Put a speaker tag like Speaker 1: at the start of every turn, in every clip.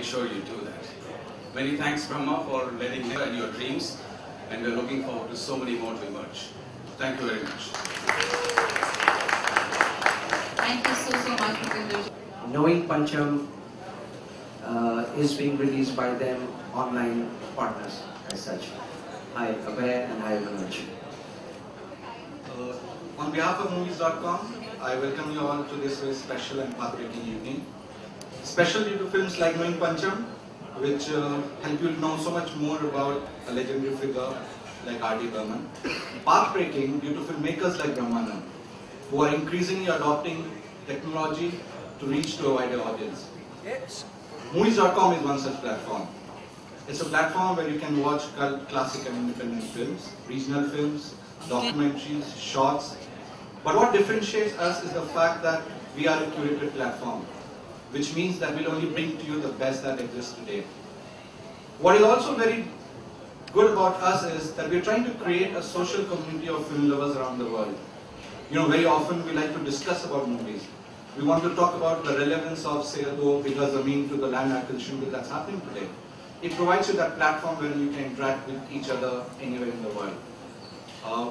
Speaker 1: sure you do that. Many thanks, Brahma, for letting me in your dreams, and we're looking forward to so many more to emerge. Thank you very much.
Speaker 2: Thank you so much, Bhupinder.
Speaker 3: Knowing Pancham is being released by them online partners as such. Hi Abhay and hi Manoj.
Speaker 4: On behalf of Movies.com, I welcome you all to this very special and path-breaking evening. Special due to films like Knowing Pancham, which help you know so much more about a legendary figure like R.D. Burman. Path-breaking due to filmmakers like Brahmanand, who are increasingly adopting technology to reach to a wider audience. Movies.com is one such platform. It's a platform where you can watch cult, classic and independent films, regional films, documentaries, shorts. But what differentiates us is the fact that we are a curated platform, which means that we'll only bring to you the best that exists today. What is also very good about us is that we're trying to create a social community of film lovers around the world. You know, very often we like to discuss about movies. We want to talk about the relevance of, say, the Bigha Zameen to the land acquisition bill that's happening today. It provides you that platform where you can interact with each other anywhere in the world.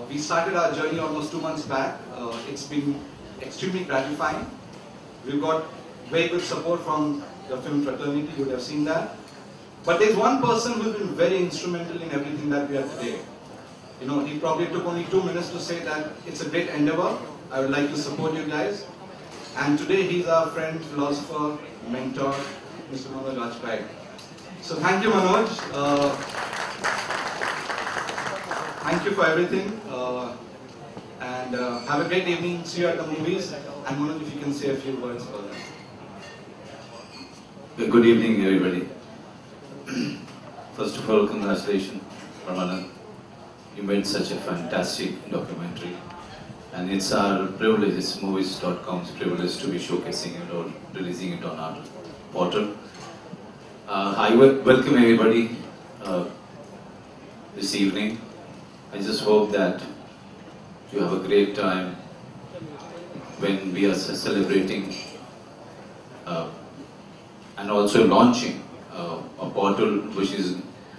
Speaker 4: We started our journey almost 2 months back. It's been extremely gratifying. We've got very good support from the film fraternity, you would have seen that. But there's one person who's been very instrumental in everything that we are today. You know, he probably took only 2 minutes to say that it's a great endeavor. I would like to support you guys. And today he's our friend, philosopher, mentor, Mr. Manoj Vajpayee. So thank you, Manoj. Thank you for everything. And have a great evening. See you at the movies. And Manoj, if you can say a few words for them.
Speaker 5: Good evening, everybody. First of all, congratulations, Ramanand. You made such a fantastic documentary. And it's our privilege, it's Movies.com's privilege to be showcasing it or releasing it on our portal. I welcome everybody this evening. I just hope that you have a great time when we are celebrating and also launching a portal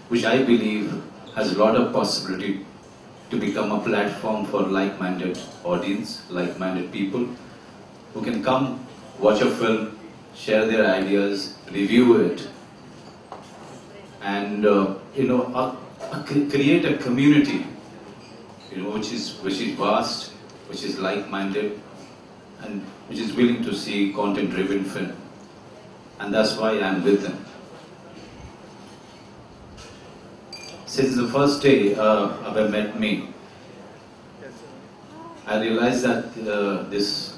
Speaker 5: which I believe has a lot of possibility to become a platform for like-minded audience, like-minded people who can come, watch a film, share their ideas, review it, and create a community, which is vast, which is like-minded, and which is willing to see content-driven film, and that's why I'm with them. Since the first day Abhay met me, I realized that this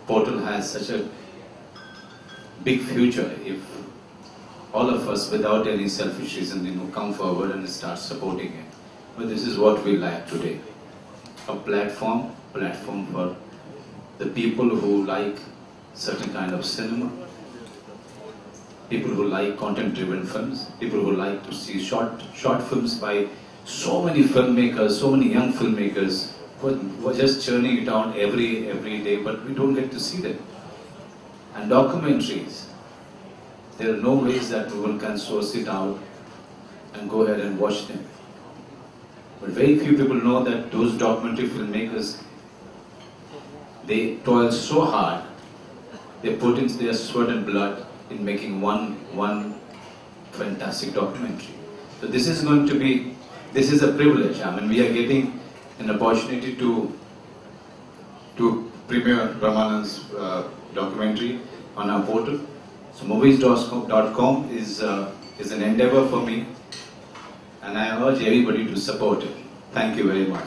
Speaker 5: portal has such a big future if all of us, without any selfish reason, come forward and start supporting it. But this is what we lack today. A platform for the people who like certain kind of cinema, people who like content-driven films, people who like to see short films by so many filmmakers, so many young filmmakers who are just churning it out every day, but we don't get to see them. And documentaries, there are no ways that one can source it out and go ahead and watch them. But very few people know that those documentary filmmakers, they toil so hard, they put in their sweat and blood in making one fantastic documentary. So this is a privilege. I mean, we are getting an opportunity to premiere Ramanand's documentary on our portal. So Movies.com is an endeavor for me, and I urge everybody to support it. Thank you very much.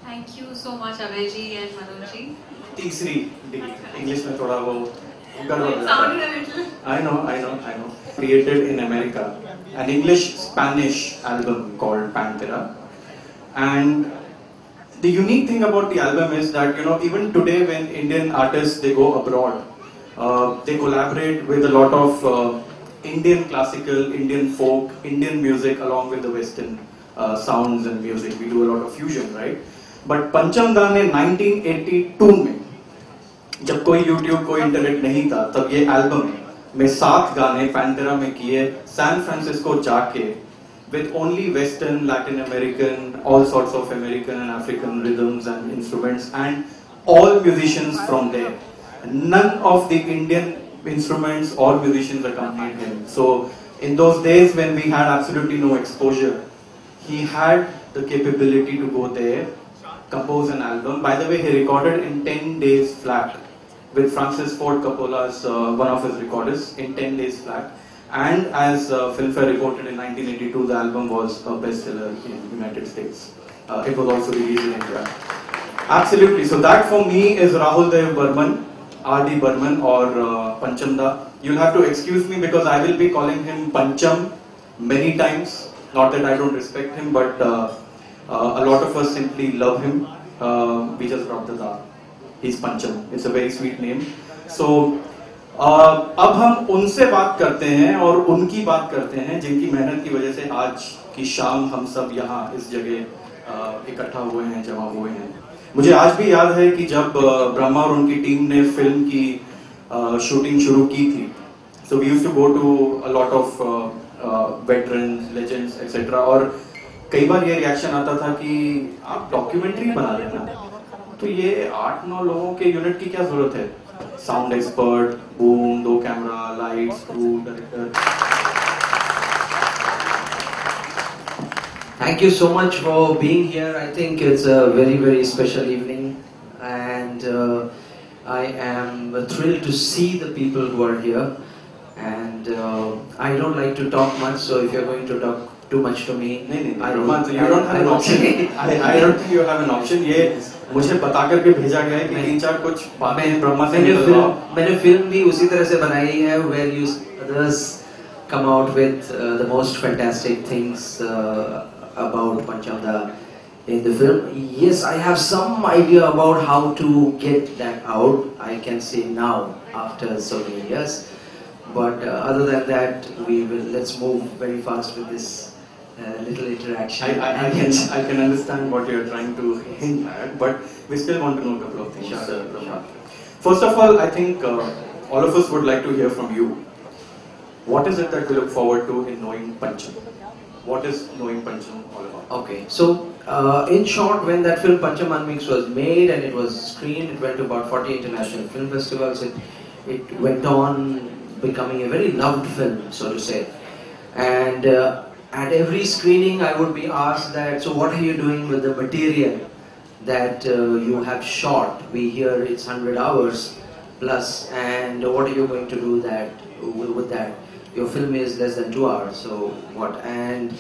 Speaker 2: Thank you so much, Abhayji and Manojji.
Speaker 3: तीसरी degree English में थोड़ा वो
Speaker 2: It sounded a little.
Speaker 3: I know. Created in America, an English-Spanish album called Pantera. And the unique thing about the album is that, even today when Indian artists, they go abroad, they collaborate with a lot of Indian classical, Indian folk, Indian music along with the Western sounds and music. We do a lot of fusion, right? But पंचम दा ने 1982 में, जब कोई YouTube कोई internet नहीं था, तब ये एल्बम में 7 गाने पैंटेरा में किए, सैन फ्रांसिस्को जाके, with only Western, Latin American, all sorts of American and African rhythms and instruments, and all musicians from there. None of the Indian instruments or musicians accompanied him. So in those days when we had absolutely no exposure, he had the capability to go there, compose an album. By the way, he recorded in 10 days flat with Francis Ford Coppola's one of his recorders in 10 days flat. And as Filmfare reported in 1982, the album was a bestseller in the United States. It was also released in India. Absolutely. So that for me is Rahul Dev Burman, R.D. Burman, or Pancham Da. You'll have to excuse me because I will be calling him Pancham many times. Not that I don't respect him, but a lot of us simply love him. We just dropped the Da. He's Pancham. It's a very sweet name. So अब हम उनसे बात करते हैं और उनकी बात करते हैं जिनकी मेहनत की वजह से आज की शाम हम सब यहाँ इस जगह इकट्ठा हुए हैं, जमा हुए हैं। मुझे आज भी याद है कि जब ब्रह्मा और उनकी टीम ने फिल्म की शूटिंग शुरू की थी, so we used to go to a lot of veterans, legends etcetera, और कई बार ये रिएक्शन आता था कि आप डॉक्यूमेंट्री बना लेना, तो ये 8-9 लोगों के यूनिट की क्या जरूरत है? Sound expert, boom, 2 camera, lights, crew, director.
Speaker 6: Thank you so much for being here. I think it's a very, very special evening, and I am thrilled to see the people who are here. And I don't like to talk much, so if you're going to talk too much to me,
Speaker 3: I don't have an option. I don't think you have an option. ये मुझे बता करके भेजा गया है कि 3-4 कुछ बातें ब्रह्मा से
Speaker 6: मैंने फिल्म भी उसी तरह से बनाई है, where you others come out with the most fantastic things about Pancham Da in the film. Yes, I have some idea about how to get that out, I can say now after so many years, but other than that, let's move very fast with this little interaction.
Speaker 3: I can understand what you're trying to hint at, but we still want to know a couple of things. Sure. First of all, I think all of us would like to hear from you. What is it that we look forward to in knowing Pancham? What is knowing Pancham all about?
Speaker 6: Okay, so in short, when that film Pancham Unmixed was made and it was screened, it went to about 40 international film festivals. It went on becoming a very loved film, so to say. And at every screening, I would be asked that, so what are you doing with the material that you have shot? We hear it's 100 hours plus, and what are you going to do with that? Your film is less than 2 hours, so what? And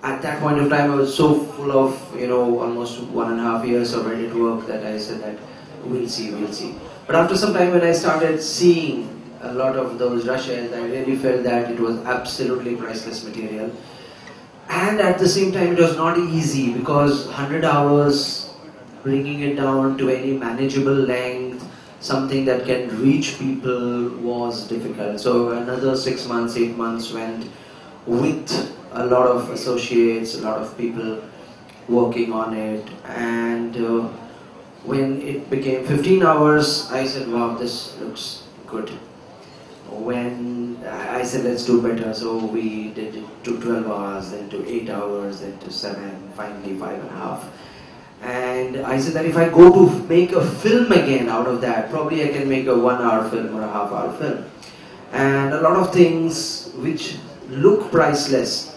Speaker 6: at that point of time, I was so full of, almost 1.5 years of edit work that I said that we'll see. But after some time, when I started seeing a lot of those rushes, I really felt that it was absolutely priceless material. And at the same time, it was not easy, because 100 hours, bringing it down to any manageable length, something that can reach people, was difficult. So another 6 months, 8 months went with a lot of associates, a lot of people working on it. And when it became 15 hours, I said, wow, this looks good. When I said let's do better, so we did it to 12 hours, then to 8 hours, then to 7, finally 5.5. And I said that if I go to make a film again out of that, probably I can make a 1-hour film or a half-hour film. And a lot of things which look priceless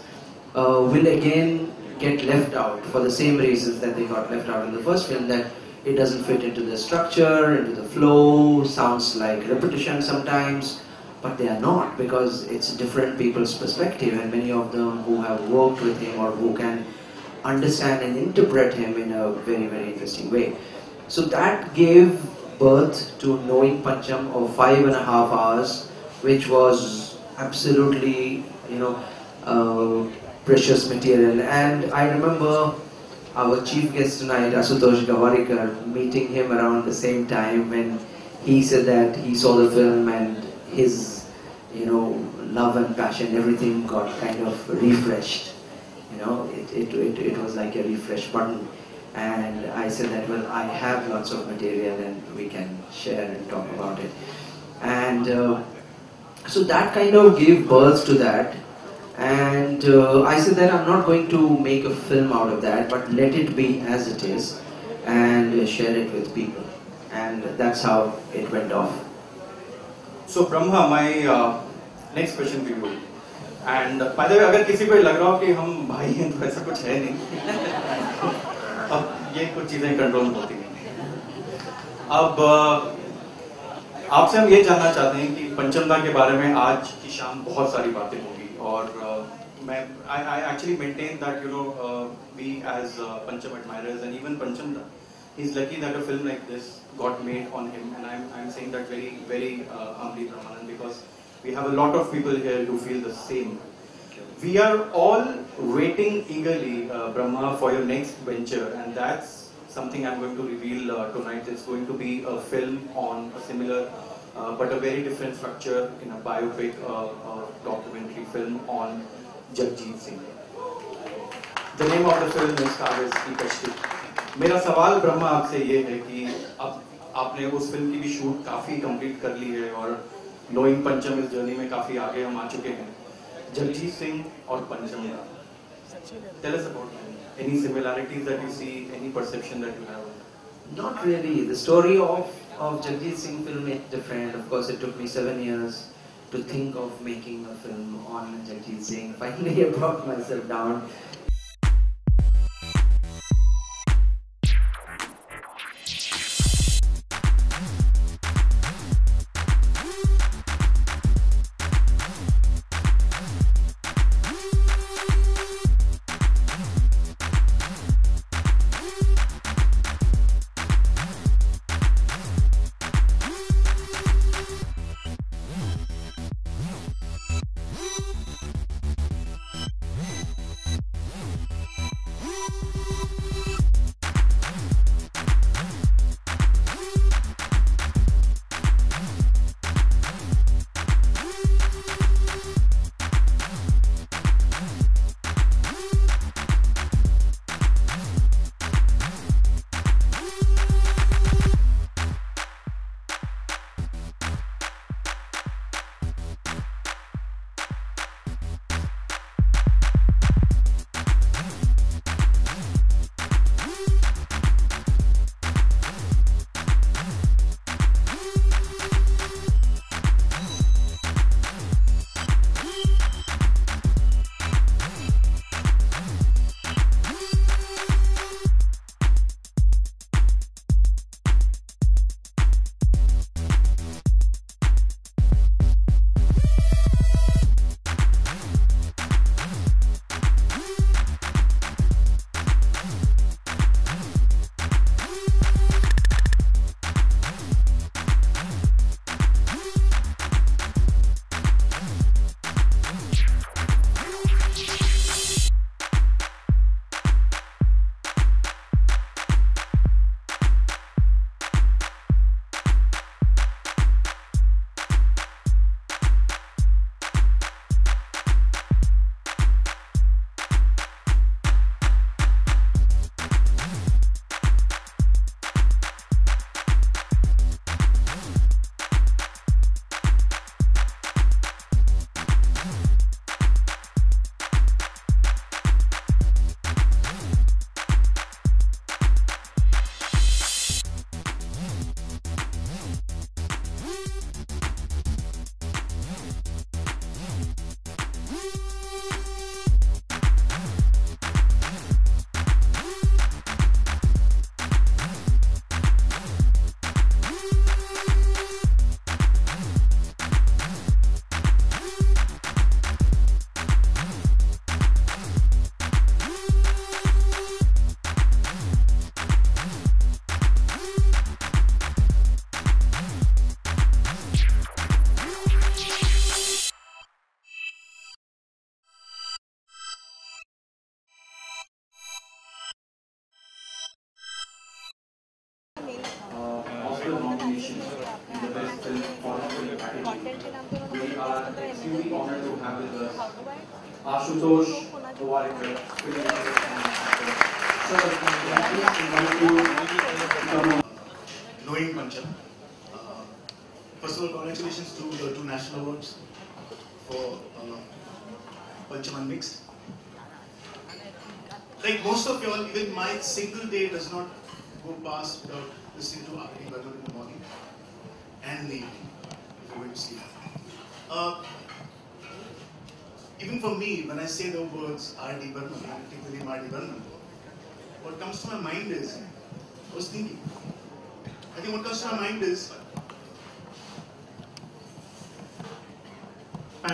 Speaker 6: will again get left out for the same reasons that they got left out in the first film, that it doesn't fit into the structure, into the flow, sounds like repetition sometimes. But they are not, because it's different people's perspective, and many of them who have worked with him or who can understand and interpret him in a very, very interesting way. So that gave birth to Knowing Pancham of 5.5 hours, which was absolutely, precious material. And I remember our chief guest tonight, Asutosh Gawarikar, meeting him around the same time when he said that he saw the film and his, love and passion, everything got kind of refreshed. It was like a refresh button. And I said that, well, I have lots of material and we can share and talk about it. And so that kind of gave birth to that. And I said that I'm not going to make a film out of that, but let it be as it is and share it with people. And that's how it went off.
Speaker 3: So Brahma, my next question to you. And by the way, अगर किसी को लग रहा हो कि हम भाई हैं तो ऐसा कुछ है नहीं. अब ये कुछ चीजें कंट्रोल होती हैं. अब आपसे हम ये जानना चाहते हैं कि पंचमदा के बारे में आज की शाम बहुत सारी बातें होगी और मैं I actually maintain that we as Pancham admirers and even Panchamda, he's lucky that a film like this got made on him, and I'm saying that very humbly, Brahmanand, because we have a lot of people here who feel the same. We are all waiting eagerly, Brahma, for your next venture, and that's something I'm going to reveal tonight. It's going to be a film on a similar but a very different structure in a biopic, documentary film on Jagjit Singh. The name of the film is Kaagaz Ki Kashti. मेरा सवाल ब्रह्मा आपसे ये है कि अब आपने उस film की भी शूट काफी कंप्लीट कर ली है और नोइंग पंचम इस जर्नी में काफी आगे हम आ चुके हैं. जगजीत सिंह और पंचम, tell us about them. Any similarities that you see, any perception that you have?
Speaker 6: Not really. The story of Jagjit Singh film is different. Of course, it took me 7 years to think of making a film on Jagjit Singh. Finally, I brought myself down.
Speaker 3: nomination in the Best Film Foreign Film category. We are extremely honored to have with us Ashutosh Gowarikar, film critic and actor,
Speaker 7: Knowing Pancham. First of all, congratulations to the 2 national awards for Pancham Unmixed. Like most of y'all, even my single day does not go past without listening to R.D. Burman in the morning and in the evening before going to sleep. Even for me, when I say the words R.D. Burman, I take the name R.D. Burman, what comes to my mind is, I was thinking, I think what comes to my mind is, because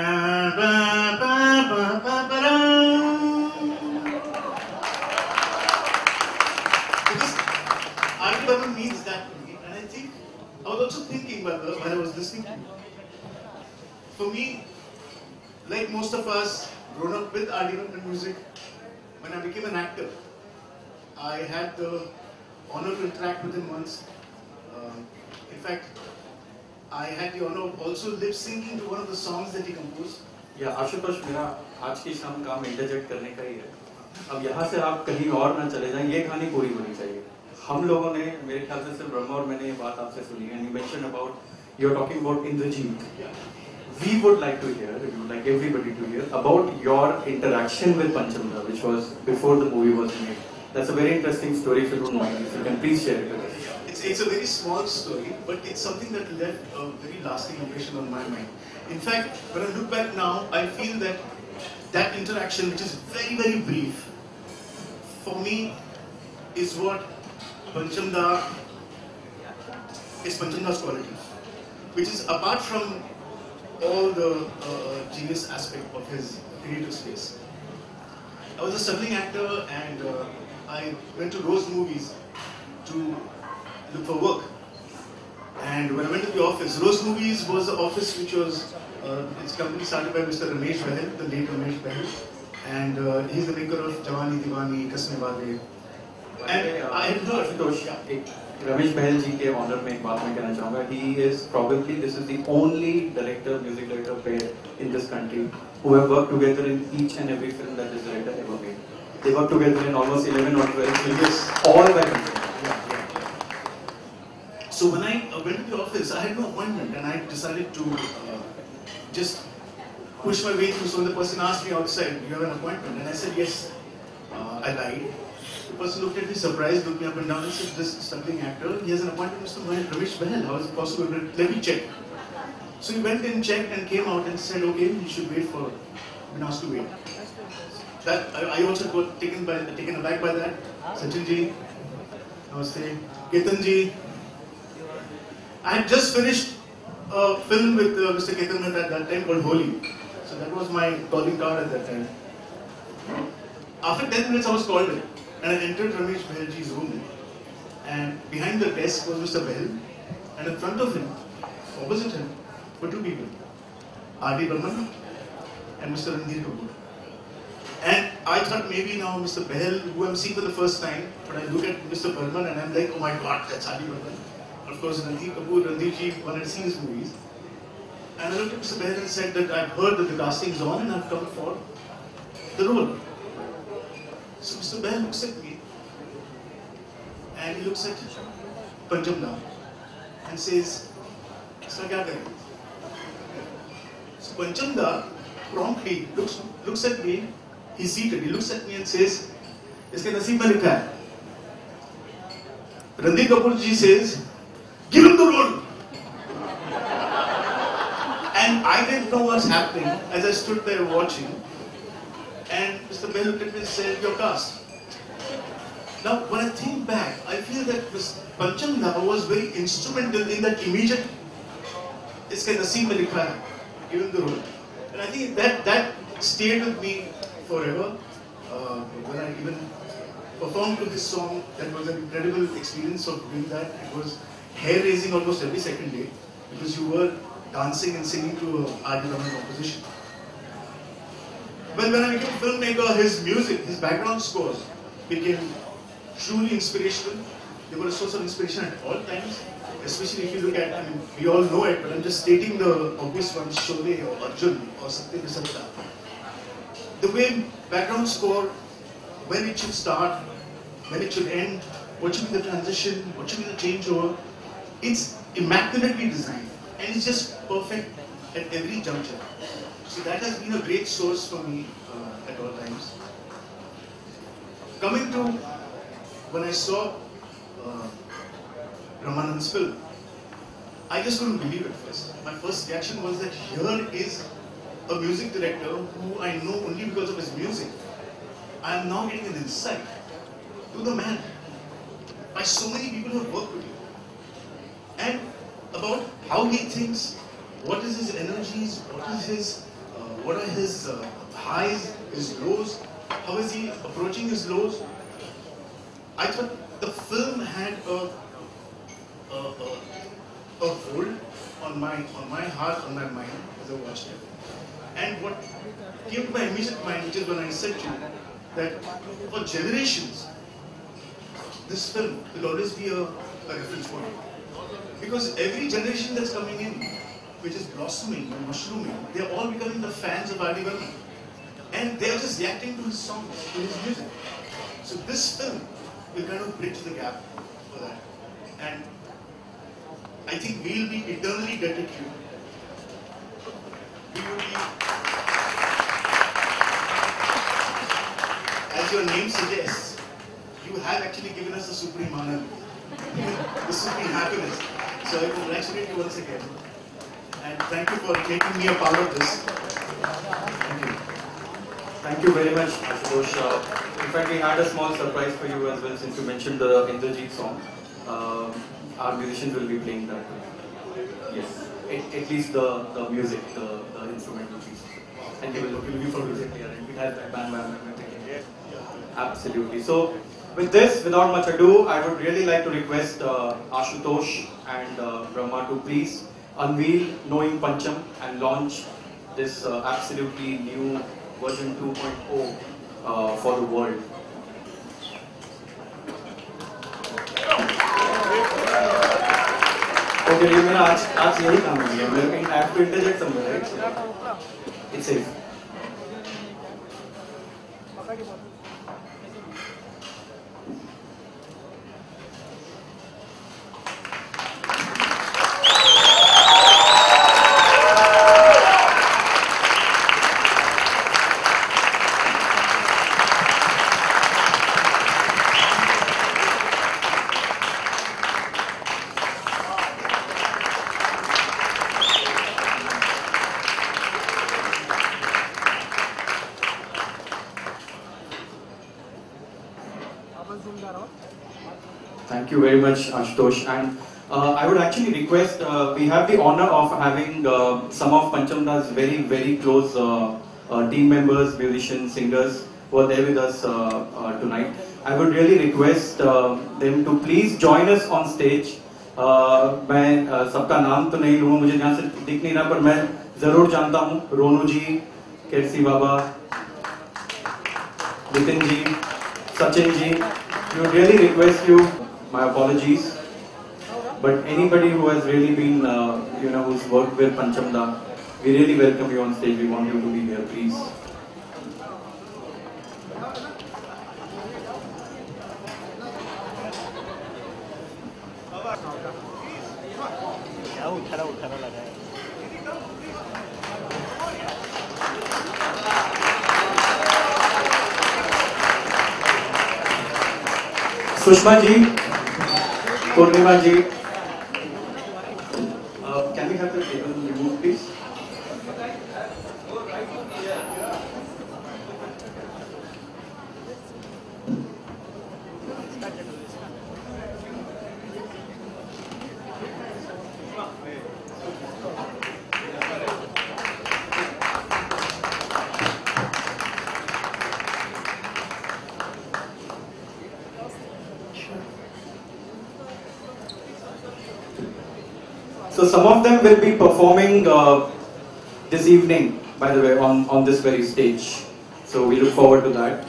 Speaker 7: R.D. Burman means that to me, and I think, I was also thinking while I was listening to you, for me, like most of us, grown up with R.D. Burman music, when I became an actor, I had the honor to interact with him once. In fact, I had the honor of also lip syncing to one of the songs that he composed.
Speaker 3: या आशुतोष मेरा आज की शाम काम interject करने का ही है. अब यहाँ से आप कहीं और ना चले जाएं, ये कहानी पूरी होनी चाहिए. हम लोगों ने मेरे ख्याल से सिर्फ ब्रह्मा और मैंने ये बात आपसे सुनी है. You mentioned about you're talking about Indrajit. We would like to hear, we would like everybody to hear about your interaction with Panchamda, which was before the movie was made. That's a very interesting story. If you don't mind, if you can please share it with us.
Speaker 7: It's a very small story, but it's something that left a very lasting impression on my mind. In fact, when I look back now, I feel that that interaction, which is very, very brief, for me, is what Panchamda is Panchamda's quality, which is apart from all the genius aspect of his creative space. I was a struggling actor and I went to Rose Movies to look for work. And when I went to the office, Rose Movies was the office which was, its company started by Mr. Ramesh Bahel, the late Ramesh Bahel. And he's the maker of Jawani Diwani, Kasme Wale. And I had heard,
Speaker 3: Ramesh बहल जी के honour में एक बात मैं कहना चाहूँगा. He is probably, this is the only director, music director pair in this country who have worked together in each and every film that this director ever made. They worked together in almost 11 or 12 films, all by himself.
Speaker 7: So when I went to the office, I had no appointment and I decided to just push my way through. So the person asked me outside, do you have an appointment? And I said, yes. I lied. The person looked at me surprised, looked me up and down and said, this struggling actor, he has an appointment with Mr. Ramesh Bahel. How is it possible? Let me check. So he went in, checked and came out and said, okay, you should wait for, been asked to wait. That I also got taken aback by that. Sachin ji, Namaste. Ketan ji. I had just finished a film with Mr. Ketan Mehta at that time called Holi. So that was my calling card at that time. After 10 minutes I was called in and I entered Ramesh Bahelji's room. And behind the desk was Mr. Bahel and in front of him, opposite him, were 2 people. R.D. Burman and Mr. Randhir Kapoor. And I thought maybe now Mr. Bahel, who I'm seeing for the first time, but I look at Mr. Burman and I'm like, oh my god, that's R.D. Burman. Of course, Randhir Kapoor, Randhirji, one had seen his movies. And I looked at Mr. Bahel and said that I've heard that the casting is on and I've come for the role. So Mr. Bahel looks at me and he looks at Panchamda and says, "Sir, kya kare?" So Panchamda promptly looks at me, he's seated, he looks at me and says, "Iske naseeb mein likha hai." Randhir Kapoor ji says, "Give him the role." And I didn't know what's happening as I stood there watching. And Mr. Bahel looked at me and said, "You're cast." Now, when I think back, I feel that Panchamda was very instrumental in that immediate, "Iske naseeb mein likha hai," give him the role. And I think that stayed with me forever. When I even performed to this song, that was an incredible experience of doing that. It was hair-raising almost every second day because you were dancing and singing to R.D. Burman composition. Well, when I became a filmmaker, his music, his background scores became truly inspirational. They were a source of inspiration at all times, especially if you look at, I mean, we all know it, but I'm just stating the obvious ones, Sholay or Arjun or Satya The way background score, when it should start, when it should end, what should be the transition, what should be the changeover. It's immaculately designed and it's just perfect at every juncture. So that has been a great source for me at all times. Coming to when I saw Ramanand's film, I just couldn't believe it first. My first reaction was that here is a music director who I know only because of his music. I am now getting an insight to the man by so many people who have worked with him. And about how he thinks, what is his energies, what are his highs, his lows, how is he approaching his lows. I thought the film had a hold on my heart, on my mind as I watched it. And what came to my immediate mind, which is when I said to you that for generations, this film will always be a reference point. Because every generation that's coming in, which is blossoming and mushrooming, they're all becoming the fans of R.D. Burman. And they're just reacting to his songs, to his music. So this film will kind of bridge the gap for that. And I think we'll be eternally indebted to you. We will be, as your name suggests, you have actually given us the supreme honor, the supreme happiness. So I congratulate you once again. And thank you for making me a part of this. Thank you.
Speaker 3: Thank you very much, Ashutosh. In fact, we had a small surprise for you as well, since you mentioned the Indrajit song. Our musicians will be playing that. Yes, at least the music, the instrumental piece. And you will be for music here, and it has bam bam bam. Absolutely. So, with this, without much ado, I would really like to request Ashutosh and Brahma to please unveil Knowing Pancham and launch this absolutely new version 2.0 for the world. Okay, you mean आज यही काम है, मेरे कहीं I have to interject somewhere, right? It's safe. Thank you very much, Ashutosh. And I would actually request, we have the honor of having some of Panchamda's very, very close team members, musicians, singers who are there with us tonight. I would really request them to please join us on stage. मैं सबका नाम तो नहीं लूँगा, मुझे ध्यान से दिख नहीं रहा, पर मैं जरूर जानता हूँ रोनू जी, केरसी बाबा, Nitin ji, Sachin ji. We would really request you. My apologies, but anybody who has really been, who's worked with Panchamda, we really welcome you on stage. We want you to be here, please. Sushma ji, Purnima ji, can we have the table removed, please? So some of them will be performing this evening, by the way, on this very stage. So we look forward to that.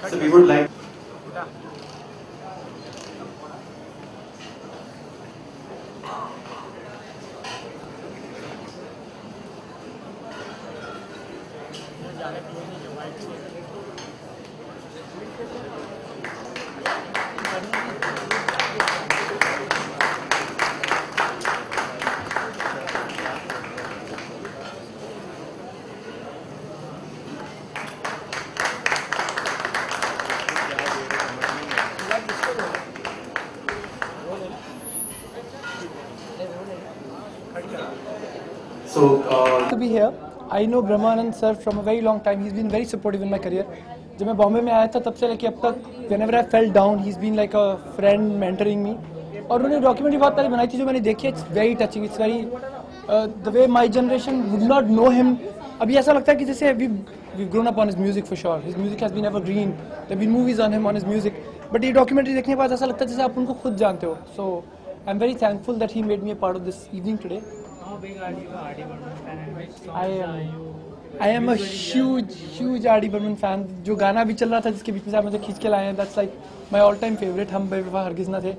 Speaker 3: So we would like
Speaker 8: To be here. I know Brahmanand sir from a very long time. He's been very supportive in my career. जब मैं बॉम्बे में आया था तब से लेके अब तक whenever I fell down, he's been like a friend mentoring me. और उन्होंने डॉक्यूमेंट्री बहुत पहले बनाई थी जो मैंने देखी है. It's very touching. It's very the way my generation would not know him. अभी ऐसा लगता है कि जैसे we've grown up on his music for sure. His music has been evergreen. There've been movies on him on his music. But ये documentary देखने के बाद ऐसा लगता है जैसे आप उनको खुद जानते हो. So I'm very thankful that he made me a part of this evening today.
Speaker 9: How big are you R.D. Burman fan and which songs
Speaker 8: I am a huge R.D. Burman fan. जो गाना भी चल रहा था जिसके बीच में से आप मुझे खींच के लाए हैं, that's like my all-time favorite. हम बेवफा हरगिज़ ना थे.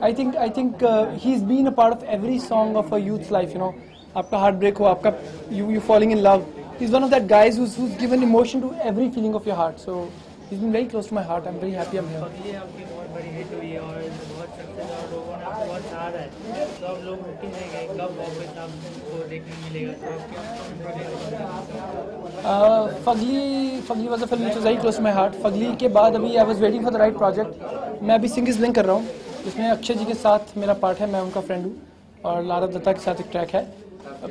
Speaker 8: I think he's been a part of every song of a youth's life. You know, आपका heartbreak हो, आपका you falling in love. He's one of that guys who's given emotion to every feeling of your heart. So he's been very close to my heart. I'm very happy I'm here.
Speaker 9: पगली आपकी बहुत बड़ी hit हुई है और बहुत success और लोगों ने आपको बहुत चाहा है. तो अब लोग रुके नहीं गए, कब वापस आपको देखने मिलेगा? तो
Speaker 8: Fugly was a film which was very close to my heart. Fugly के बाद अभी I was waiting for the right project. मैं अभी Sing Is Blink कर रहा हूँ, जिसमें अक्षय जी के साथ मेरा पार्ट है. मैं उनका फ्रेंड हूँ और लारा दत्ता के साथ एक ट्रैक है.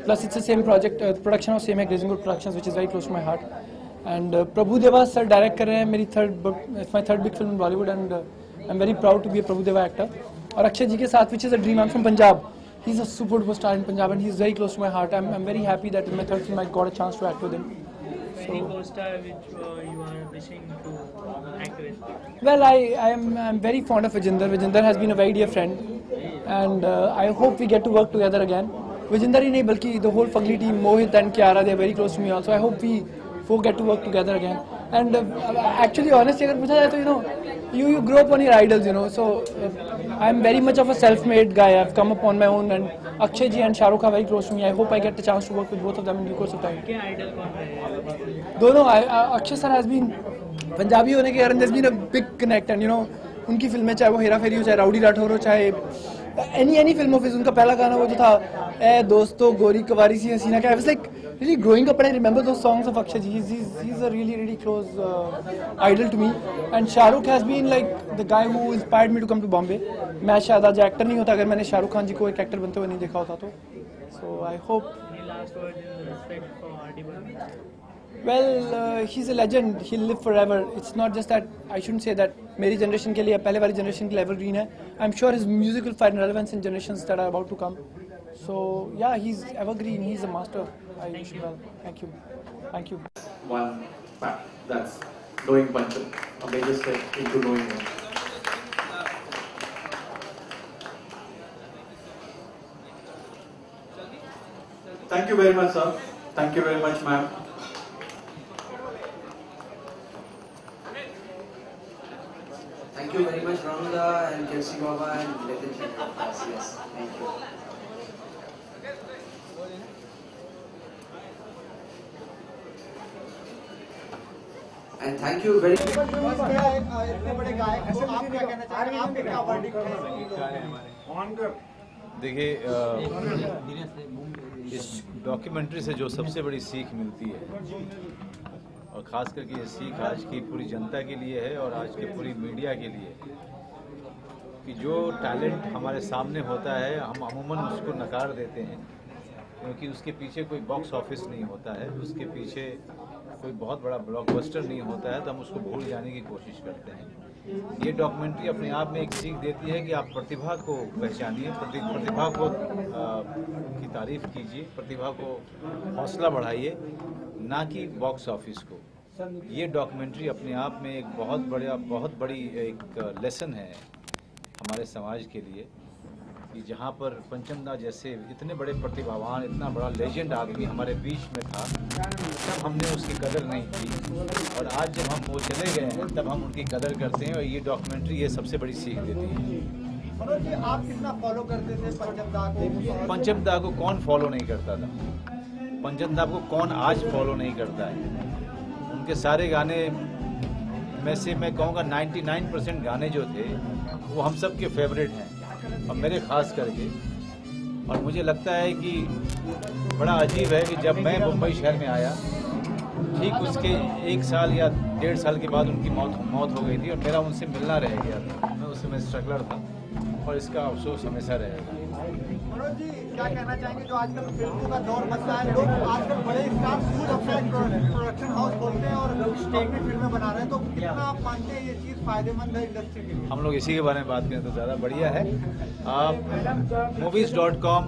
Speaker 8: Plus it's the same project, production of same है Grazing Good Productions, which is very close to my heart. And Prabhu Deva sir direct कर रहे हैं मेरी it's my third big film in Bollywood, and I'm very proud to be a Prabhu Deva actor. और अक्षय जी के साथ, which is a dream. I'm from Punjab. He's a super star in Punjab and he's very close to my heart. I'm very happy that in my third film I got a chance to act with him.
Speaker 9: Any co-star which you are wishing to act with?
Speaker 8: Well, I'm very fond of Vijinder. Vijinder has been a very dear friend, and I hope we get to work together again. Vijinder ही नहीं बल्कि the whole Fugly team, Mohit and Kiara, they're very close to me also. I hope we four get to work together again. And actually, honestly, अगर पूछा जाए तो you grow up on your idols, So I'm very much of a self-made guy. I've come up on my own, and Akshay ji and Shah Rukh are very close to me. I hope I get the chance to work with both of them in due course of time.
Speaker 9: क्या idol कौन रहे?
Speaker 8: दोनों. Akshay sir has been Punjabi होने के कारण there's been a big connect, and उनकी फिल्में चाहे वो हेरा फेरी हो, चाहे राउडी राठौर हो, चाहे any film of his. उनका पहला गाना वो जो था ए दोस्तों गोरी कवारी सी हसीना का. I was like really growing up and I remember those songs of Akshay ji. He's a really close idol to me. And Shah Rukh has been like the guy who inspired me to come to Bombay. मैं शायद आज actor नहीं होता अगर मैंने शाहरुख खान जी को एक actor बनते हुए नहीं देखा होता तो. So I hope.
Speaker 9: Any last word in respect for R.D. Burman?
Speaker 8: Well, he's a legend. He'll live forever. It's not just that. I shouldn't say that. मेरी generation के लिए, पहले वाली generation के लिए evergreen है. I'm sure his music will find relevance in generations that are about to come. So yeah, he's evergreen. He's a master. I wish him well. Thank you. Thank you.
Speaker 3: One fact, that's knowing Pancham, a major step into knowing him. Thank you very much, sir. Thank you very much, ma'am.
Speaker 6: Thank you very much, Ramda and Kelsey Baba and Nitin. Yes, thank you. And thank you very much.
Speaker 10: देखिए, इस documentary से जो सबसे बड़ी सीख मिलती है, और ख़ास करके ये सीख आज की पूरी जनता के लिए है और आज के पूरी मीडिया के लिए, कि जो टैलेंट हमारे सामने होता है हम अमूमन उसको नकार देते हैं, क्योंकि उसके पीछे कोई बॉक्स ऑफिस नहीं होता है, उसके पीछे कोई बहुत बड़ा ब्लॉकबस्टर नहीं होता है, तो हम उसको भूल जाने की कोशिश करते हैं. ये डॉक्यूमेंट्री अपने आप में एक सीख देती है कि आप प्रतिभा को पहचानिए, प्रतिभा को की तारीफ कीजिए, प्रतिभा को हौसला बढ़ाइए, ना कि बॉक्स ऑफिस को. ये डॉक्यूमेंट्री अपने आप में एक बहुत बड़ी एक लेसन है हमारे समाज के लिए, कि जहाँ पर पंचम दा जैसे इतने बड़े प्रतिभावान, इतना बड़ा लेजेंड आदमी हमारे बीच में था, तब हमने उसकी कदर नहीं की, और आज जब हम वो चले गए हैं तब हम उनकी कदर करते हैं. और ये डॉक्यूमेंट्री ये सबसे बड़ी सीख देती है.
Speaker 11: मनोज जी, आप कितना फॉलो करते थे पंचम दा को?
Speaker 10: पंचम दा को कौन फॉलो नहीं करता था? पंचम दा को कौन आज फॉलो नहीं करता है? के सारे गाने में से मैं कहूँगा 99% गाने जो थे वो हम सब के फेवरेट हैं और मेरे खास करके। और मुझे लगता है कि बड़ा अजीब है कि जब मैं मुंबई शहर में आया ठीक उसके 1 साल या 1.5 साल के बाद उनकी मौत हो गई थी और मेरा उनसे मिलना रह गया था। मैं उस समय स्ट्रगलर था और इसका अफसोस हमेशा रहेगा।
Speaker 11: मनोज जी क्या कहना चाहेंगे, जो आजकल फिल्मों का दौर बच रहा है, लोग आजकल बड़े स्टार खुद अपना प्रोडक्शन हाउस खोलते हैं और अपनी फिल्में बना रहे हैं, तो कितना आप मानते हैं ये चीज़ फायदेमंद है इंडस्ट्री के लिए?
Speaker 10: हम लोग इसी के बारे में बात करें तो ज़्यादा बढ़िया है। movies.com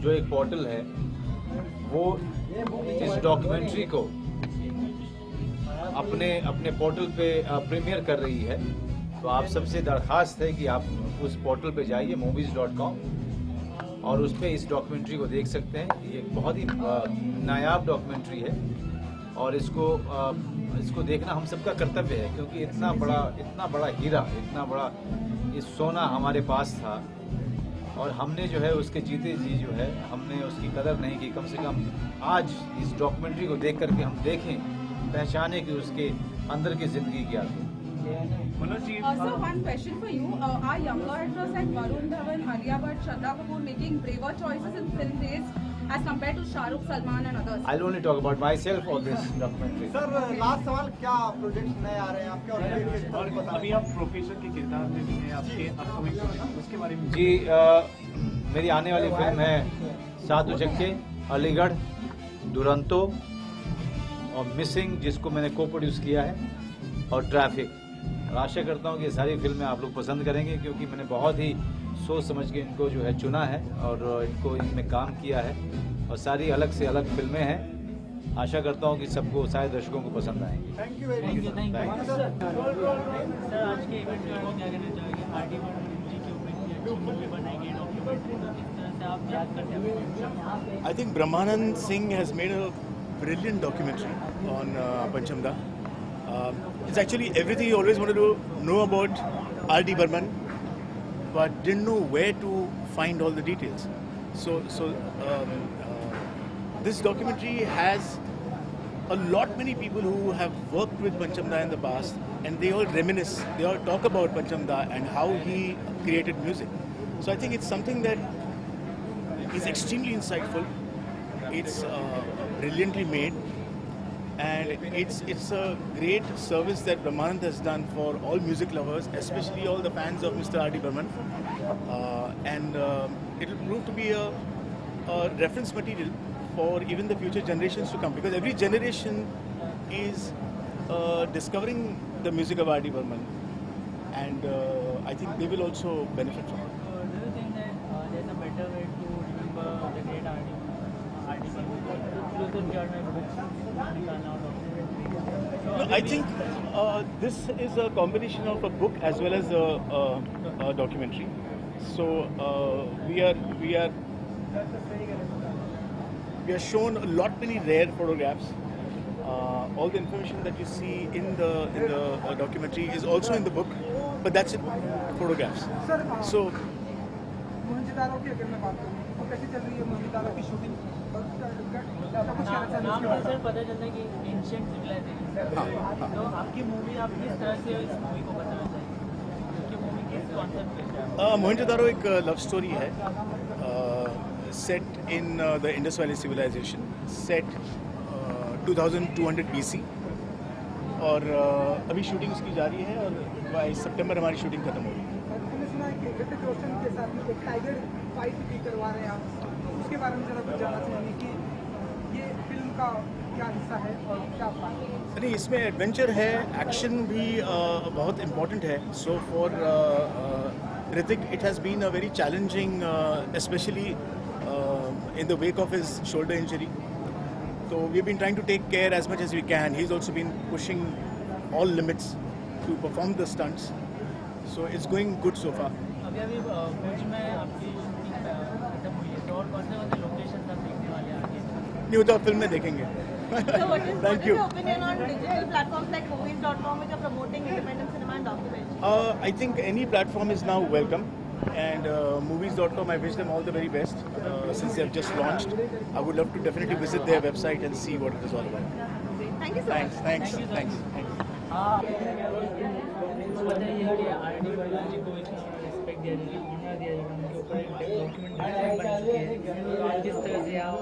Speaker 10: जो एक पोर्टल है वो इस डॉक्यूमेंट्री को अपने पोर्टल पे प्रीमियर कर रही है। तो आप सबसे दरख्वास्त है कि आप उस पोर्टल पे जाइए movies.com और उस पर इस डॉक्यूमेंट्री को देख सकते हैं। ये एक बहुत ही नायाब डॉक्यूमेंट्री है और इसको देखना हम सबका कर्तव्य है, क्योंकि इतना बड़ा हीरा, इतना बड़ा ये सोना हमारे पास था और हमने जो है उसके जीते जी जो है हमने उसकी कदर नहीं की। कम से कम आज इस डॉक्यूमेंट्री को देख करके हम देखें, पहचाने कि उसके अंदर की ज़िंदगी क्या थी।
Speaker 12: Also, one question for you. Are younger actors like Varun Dhawan, Alia Bhatt, Shraddha Kapoor making braver choices in film days as compared to Shah Rukh, Salman and others?
Speaker 10: I'll only talk about myself or this documentary.
Speaker 11: Sir last सवाल, क्या projects नए आ रहे हैं आपके और
Speaker 13: अभी आप professor के किरदार में भी हैं, आपके अपकमिंग उसके बारे में?
Speaker 10: जी मेरी आने वाली फिल्म है साधु चक्के, अलीगढ़, दुरंतो और मिसिंग, जिसको मैंने को प्रोड्यूस किया है, और ट्रैफिक। और आशा करता हूँ कि ये सारी फिल्में आप लोग पसंद करेंगे, क्योंकि मैंने बहुत ही सोच समझ के इनको जो है चुना है और इनमें काम किया है और सारी अलग से अलग फिल्में हैं। आशा करता हूँ कि सबको, सारे दर्शकों को पसंद आएंगी।
Speaker 11: Thank you very much.
Speaker 9: Sir आज के इवेंट में आप क्या कहना चाहेंगे? आर.डी. बर्मन जी के ऊपर मूवी बनाएंगे, डॉक्यूमेंट्री, तो किस तरह से आप याद करते हैं?
Speaker 7: I think Brahmanand Singh has made a brilliant documentary on Pancham Da. It's actually everything you always wanted to know about R.D. Burman, but didn't know where to find all the details. So this documentary has a lot many people who have worked with Pancham Da in the past, and they all reminisce, they all talk about Pancham Da and how he created music. So I think it's something that is extremely insightful. It's brilliantly made, and it's a great service that Brahmanand has done for all music lovers, especially all the fans of Mr. R.D. Burman. And it will prove to be a reference material for even the future generations to come, because every generation is discovering the music of R.D. Burman, and I think they will also benefit from it.
Speaker 9: Do you think that there's a better way to remember the great R.D.
Speaker 7: No, I think this is a combination of a book as well as a documentary. So we are shown a lot many rare photographs. All the information that you see in the documentary is also in the book, but that's in photographs. So
Speaker 11: Mohenjodaro की अगर मैं बात करूँ तो कैसे चल रही है मोहनजोदारो की शूटिंग?
Speaker 9: नाम से सर पता चलता है कि एंशिएंट सिविलाइजेशन, तो आपकी मूवी आप किस तरह से इस मूवी को बताना चाहेंगे? आपकी मूवी किस कॉन्सेप्ट पे है?
Speaker 7: मोहनजोदारो एक लव स्टोरी है, set in the Indus Valley civilization, set 2200 BC, और अभी शूटिंग उसकी जारी है और 22 सितंबर हमारी शूटिंग खत्म होगी।
Speaker 11: मैंने सुना है कि ऋतिक रोशन के साथ में एक टाइगर फाइट भी करवा रहे हैं आप, उसके बारे में जरा कुछ जानना चाहेंगे कि ये फिल्म का क्या हिस्सा है और क्या प्लान है?
Speaker 7: नहीं, इसमें एडवेंचर है, एक्शन भी बहुत इम्पोर्टेंट है। So for Hrithik it has been a very challenging, specially in the wake of his shoulder injury. So we've been trying to take care as much as we can. He's also been pushing all limits to perform the stunts. So it's going good so far.
Speaker 9: अभी भुज में आपकी shooting खत्म हुई है, तो और कौन से लोकेशन आप देखने वाले हैं आगे?
Speaker 7: नहीं, वो तो फिल्म में देखेंगे।
Speaker 12: Thank you. What is your opinion on digital platforms like movies.com which are promoting independent cinema and documentary?
Speaker 7: I think any platform is now welcome. And movies.com, I wish them all the very best since they have just launched. I would love to definitely visit their website and see what it is all about.
Speaker 12: Thank you so much.
Speaker 13: Thanks.
Speaker 9: बताइए कि RD. Burman जी को इतना respect दिया जाएगा, honour दिया जाएगा, उनके ऊपर डॉक्यूमेंट्री बन चुकी है, तो किस तरह से आप